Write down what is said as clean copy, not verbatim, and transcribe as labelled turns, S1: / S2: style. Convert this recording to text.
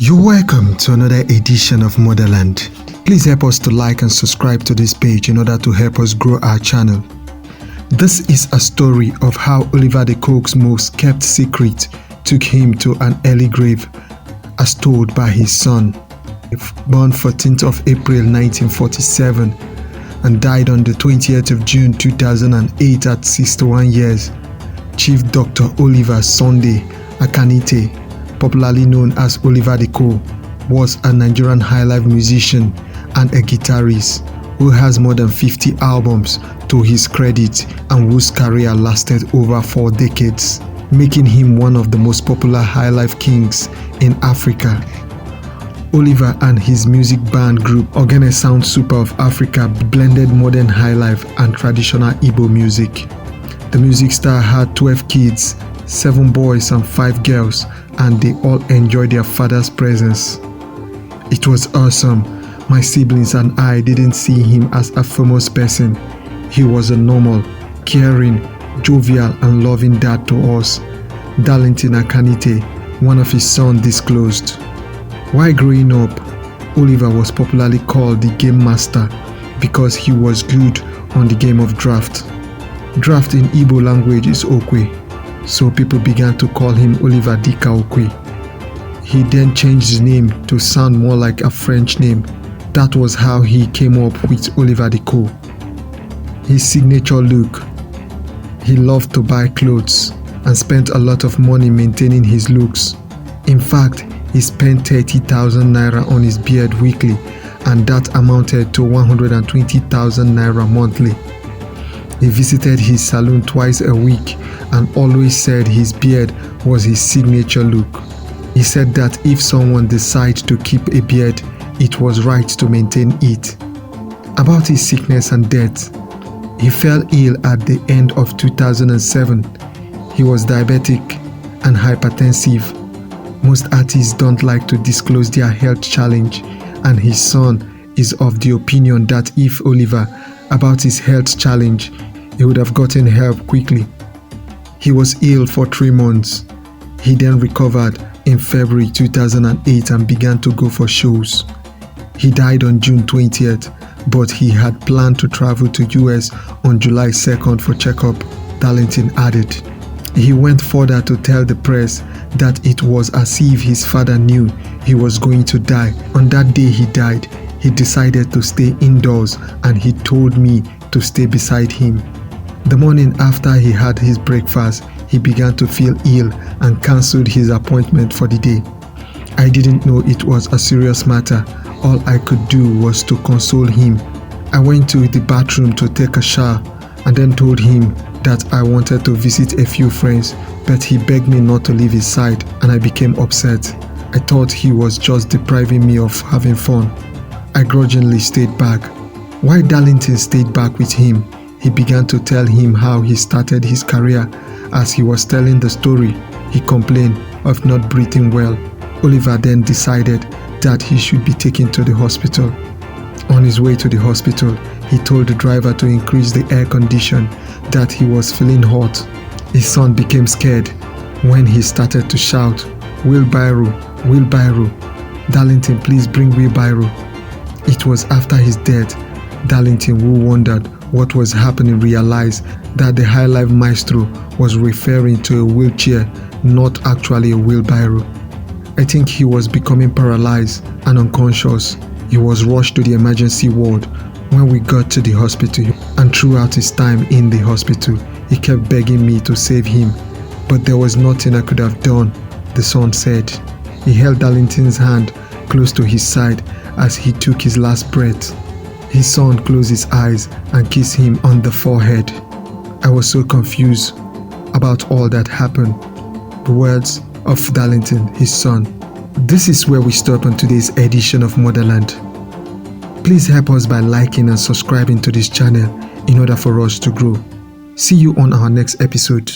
S1: You're welcome to another edition of Motherland. Please help us to like and subscribe to this page in order to help us grow our channel. This is a story of how Oliver the Coque's most kept secret took him to an early grave, as told by his son. Born 14th of April 1947 and died on the 20th of June 2008 at 61 years, Chief Dr. Oliver Sunday Akanite, popularly known as Oliver the Coque, was a Nigerian highlife musician and a guitarist who has more than 50 albums to his credit and whose career lasted over 4 decades, making him one of the most popular highlife kings in Africa. Oliver and his music band group Ogene Sound Super of Africa blended modern highlife and traditional Igbo music. The music star had 12 kids, 7 boys and 5 girls, and they all enjoyed their father's presence. It was awesome. My siblings and I didn't see him as a famous person. He was a normal, caring, jovial and loving dad to us, Darlington Akanite, one of his sons, disclosed. While growing up, Oliver was popularly called the Game Master because he was good on the game of draft. Draft in Igbo language is Okwe, so people began to call him Oliver Dika Okwe. He then changed his name to sound more like a French name. That was how he came up with Oliver the Coque. His signature look. He loved to buy clothes and spent a lot of money maintaining his looks. In fact, he spent 30,000 naira on his beard weekly, and that amounted to 120,000 naira monthly. He visited his salon twice a week and always said his beard was his signature look. He said that if someone decides to keep a beard, it was right to maintain it. About his sickness and death, he fell ill at the end of 2007. He was diabetic and hypertensive. Most artists don't like to disclose their health challenge, and his son is of the opinion that if Oliver about his health challenge, he would have gotten help quickly. He was ill for 3 months. He then recovered in February 2008 and began to go for shows. He died on June 20th, but he had planned to travel to US on July 2nd for checkup, Darlington added. He went further to tell the press that it was as if his father knew he was going to die. On that day he died, he decided to stay indoors and he told me to stay beside him. The morning after he had his breakfast, he began to feel ill and cancelled his appointment for the day. I didn't know it was a serious matter. All I could do was to console him. I went to the bathroom to take a shower and then told him that I wanted to visit a few friends, but he begged me not to leave his side and I became upset. I thought he was just depriving me of having fun. I grudgingly stayed back. While Darlington stayed back with him, he began to tell him how he started his career. As he was telling the story, he complained of not breathing well. Oliver then decided that he should be taken to the hospital. On his way to the hospital, he told the driver to increase the air condition, that he was feeling hot. His son became scared when he started to shout, "Wheelbarrow, wheelbarrow. Darlington, please bring wheelbarrow." It was after his death, Darlington, who wondered what was happening, realized that the highlife maestro was referring to a wheelchair, not actually a wheelbarrow. I think he was becoming paralyzed and unconscious. He was rushed to the emergency ward. When we got to the hospital, and throughout his time in the hospital, he kept begging me to save him, but there was nothing I could have done, the son said. He held Darlington's hand close to his side as he took his last breath. His son closed his eyes and kissed him on the forehead. I was so confused about all that happened. The words of Darlington, his son. This is where we stop on today's edition of Motherland. Please help us by liking and subscribing to this channel in order for us to grow. See you on our next episode.